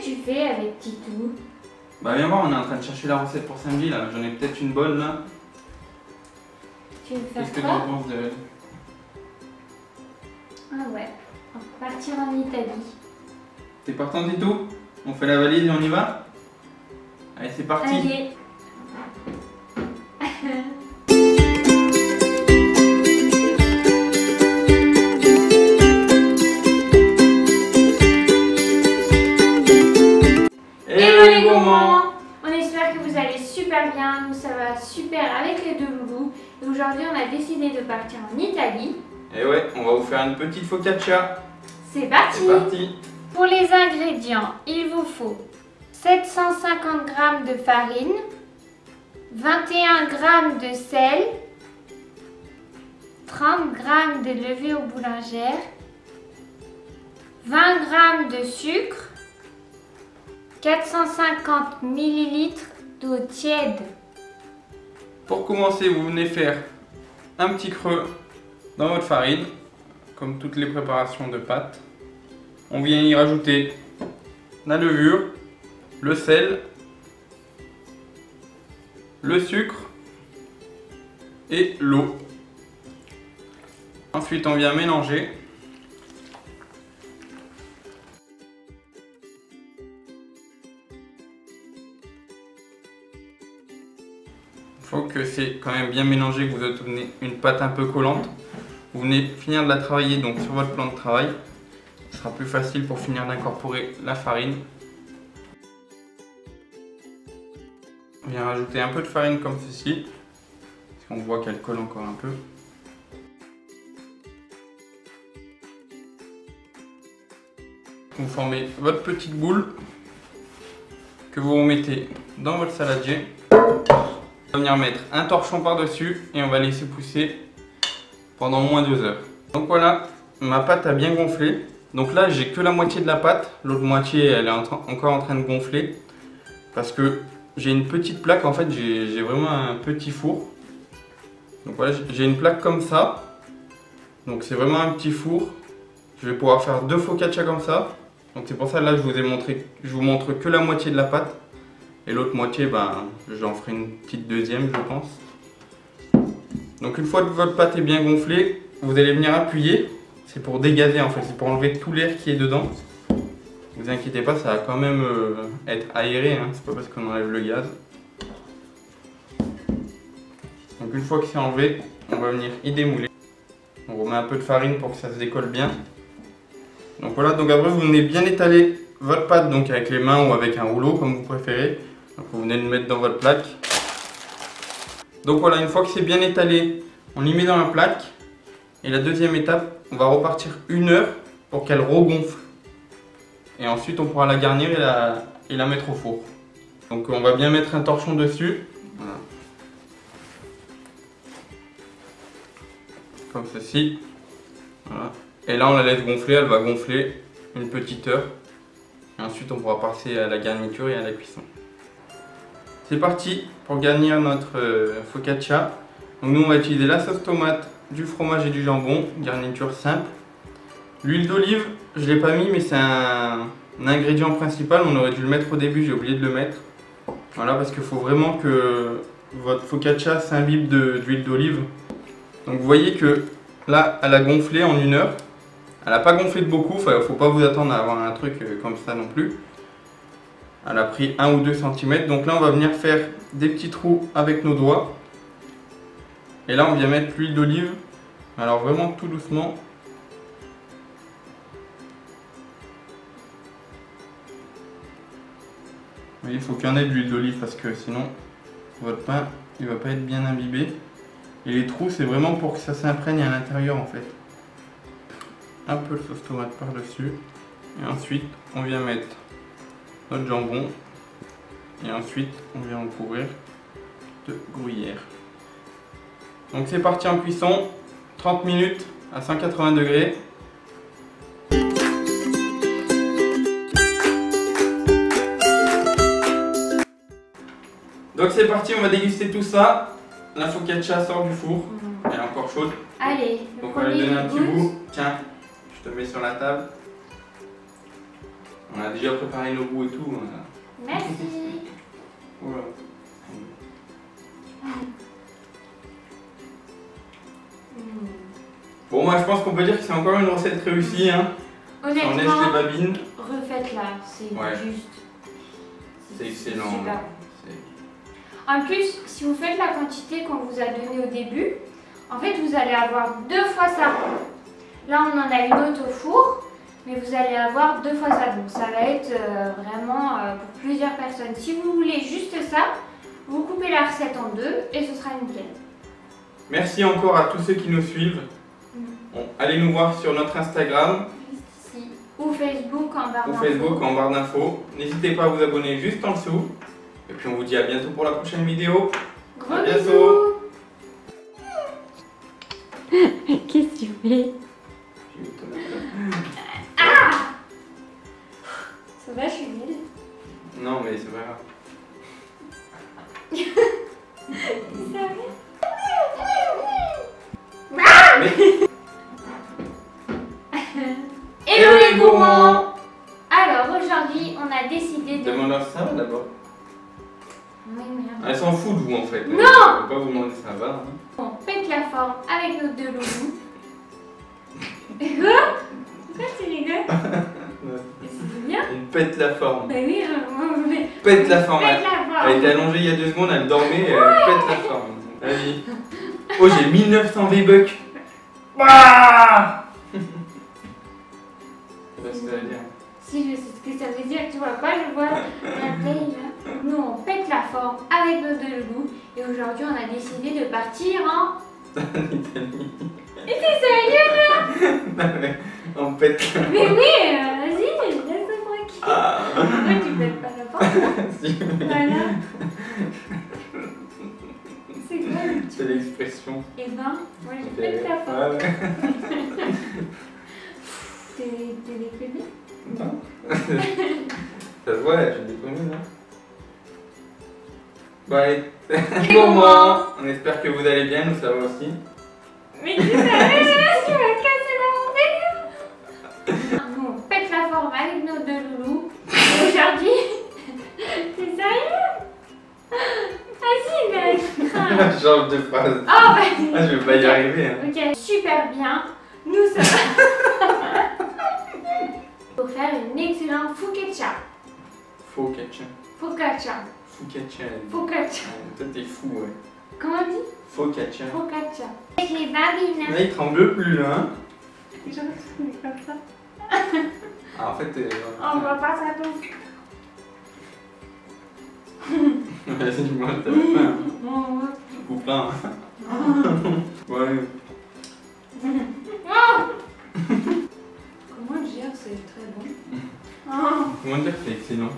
tu fais avec Titou? Bah viens voir, on est en train de chercher la recette pour samedi là. J'en ai peut-être une bonne là. Tu veux faire Qu'est-ce que tu quoi? en penses de... Ah ouais, on va partir en Italie. T'es partant du tout? On fait la valise et on y va? Allez, c'est parti. Allez. Hello les gourmands! On espère que vous allez super bien, nous ça va super avec les deux loulous. Et aujourd'hui on a décidé de partir en Italie. Et ouais, on va vous faire une petite focaccia. C'est parti! C'est parti. Pour les ingrédients, il vous faut 750 g de farine, 21 g de sel, 30 g de levure boulangère, 20 g de sucre, 450 ml d'eau tiède. Pour commencer, vous venez faire un petit creux dans votre farine, comme toutes les préparations de pâtes. On vient y rajouter la levure, le sel, le sucre et l'eau. Ensuite, on vient mélanger. Il faut que c'est quand même bien mélangé, que vous obtenez une pâte un peu collante. Vous venez finir de la travailler donc sur votre plan de travail. Ce sera plus facile pour finir d'incorporer la farine. On vient rajouter un peu de farine comme ceci, parce qu'on voit qu'elle colle encore un peu. Vous formez votre petite boule que vous remettez dans votre saladier. On va venir mettre un torchon par-dessus et on va laisser pousser pendant au moins 2 heures. Donc voilà, ma pâte a bien gonflé. Donc là, j'ai que la moitié de la pâte, l'autre moitié elle est encore en train de gonfler parce que j'ai une petite plaque. En fait, j'ai vraiment un petit four. Donc voilà, j'ai une plaque comme ça. Donc c'est vraiment un petit four. Je vais pouvoir faire 2 focaccia comme ça. Donc c'est pour ça là, je vous montre que la moitié de la pâte. Et l'autre moitié, ben, j'en ferai une petite deuxième, je pense. Donc une fois que votre pâte est bien gonflée, vous allez venir appuyer. C'est pour dégazer en fait, c'est pour enlever tout l'air qui est dedans. Vous inquiétez pas, ça va quand même être aéré, hein. C'est pas parce qu'on enlève le gaz. Donc une fois que c'est enlevé, on va venir y démouler. On remet un peu de farine pour que ça se décolle bien. Donc voilà, donc après vous venez bien étaler votre pâte donc avec les mains ou avec un rouleau comme vous préférez. Donc vous venez le mettre dans votre plaque. Donc voilà, une fois que c'est bien étalé, on y met dans la plaque. Et la deuxième étape, on va repartir 1 heure pour qu'elle regonfle. Et ensuite on pourra la garnir et la mettre au four. Donc on va bien mettre un torchon dessus. Voilà. Comme ceci. Voilà. Et là on la laisse gonfler, elle va gonfler une petite heure. Et ensuite on pourra passer à la garniture et à la cuisson. C'est parti pour garnir notre focaccia. Donc nous on va utiliser la sauce tomate, du fromage et du jambon, garniture simple. L'huile d'olive, je ne l'ai pas mis mais c'est un ingrédient principal, on aurait dû le mettre au début, j'ai oublié de le mettre. Voilà, parce qu'il faut vraiment que votre focaccia s'imbibe d'huile d'olive. Donc vous voyez que là elle a gonflé en 1 heure. Elle n'a pas gonflé de beaucoup, il ne faut pas vous attendre à avoir un truc comme ça non plus. Elle a pris 1 ou 2 cm. Donc là on va venir faire des petits trous avec nos doigts. Et là on vient mettre l'huile d'olive. Alors vraiment tout doucement. Vous voyez, il faut qu'il y en ait de l'huile d'olive parce que sinon votre pain il va pas être bien imbibé. Et les trous c'est vraiment pour que ça s'imprègne à l'intérieur en fait. Un peu de sauce tomate par dessus. Et ensuite on vient mettre notre jambon. Et ensuite on vient en couvrir de gruyère. Donc c'est parti en cuisson, 30 minutes à 180 degrés. Donc c'est parti, on va déguster tout ça. La focaccia sort du four, elle est encore chaude. Allez, donc on va lui donner un petit bout. Tiens, je te mets sur la table. On a déjà préparé nos goûts et tout. Merci. Voilà. Bon, moi je pense qu'on peut dire que c'est encore une recette réussie. Hein. On laisse Honnêtement, les babines. refaites-la, c'est Ouais. juste. C'est excellent. Super. C'est- En plus, si vous faites la quantité qu'on vous a donnée au début, en fait, vous allez avoir 2 fois ça. Là, on en a une autre au four, mais vous allez avoir 2 fois ça. Donc, ça va être vraiment pour plusieurs personnes. Si vous voulez juste ça, vous coupez la recette en 2 et ce sera nickel. Merci encore à tous ceux qui nous suivent. Bon, allez nous voir sur notre Instagram Juste ici. Ou Facebook en barre ou d'infos. Facebook en barre d'infos. N'hésitez pas à vous abonner juste en dessous. Et puis on vous dit à bientôt pour la prochaine vidéo. Gros À bientôt. bisous. Qu'est-ce que tu fais? Ça va, je suis nulle. Non mais c'est pas grave. Sérieux? Mais... Hello les gourmands! Alors aujourd'hui, on a décidé de... Demande-leur ça d'abord. Oui, merde. Elle s'en fout de vous en fait. Non. Je peux pas vous demander ça va. Hein. On pète la forme avec nos 2 loulous. Quoi? Pourquoi tu rigoles? C'est bien? On pète la forme. Bah oui, Pète la forme. pète la Elle forme. était allongée il y a 2 secondes, elle dormait, elle pète la forme. Vas-y. Oh, j'ai 1900 V-Bucks. Bah je sais pas ce que ça veut dire. Si je sais ce que ça veut dire, tu vois pas, je vois la taille là. Nous on pète la forme avec nos 2 loulous et aujourd'hui on a décidé de partir en... Italie. Et t'es sérieux là? On pète la forme. Mais oui, vas-y, laisse-moi tranquille. Ah. Pourquoi tu pètes pas la forme? Si. Voilà. C'est quoi le petit... C'est l'expression. Eh ben, moi je pète la forme. Ah ouais. T'es déconné? Non. Ça se voit, j'ai déconné là. Bon allez, gourmand. On espère que vous allez bien, nous ça va aussi. Mais tu savais, tu m'as cassé dans mon délire. Nous on pète la forme avec nos 2 loulous. Et aujourd'hui, t'es sérieux? Vas-y, mec. Je change de phrase. Oh, vas-y. Ah, je vais pas y arriver. Hein. Ok, super bien. Nous sommes... Pour faire une excellente focaccia. Focaccia. Focaccia. Focaccia. Focaccia. Toi t'es fou, ouais. Comment on dit? Focaccia. Focaccia. Avec les babines. Là, il tremble plus, là. Hein. Je retrouve comme ça. Ah, en fait, On voit pas ça tout. vas-y, moi, t'as faim. Ou plein. Ouais. Comment dire, c'est très bon. Comment dire que c'est excellent?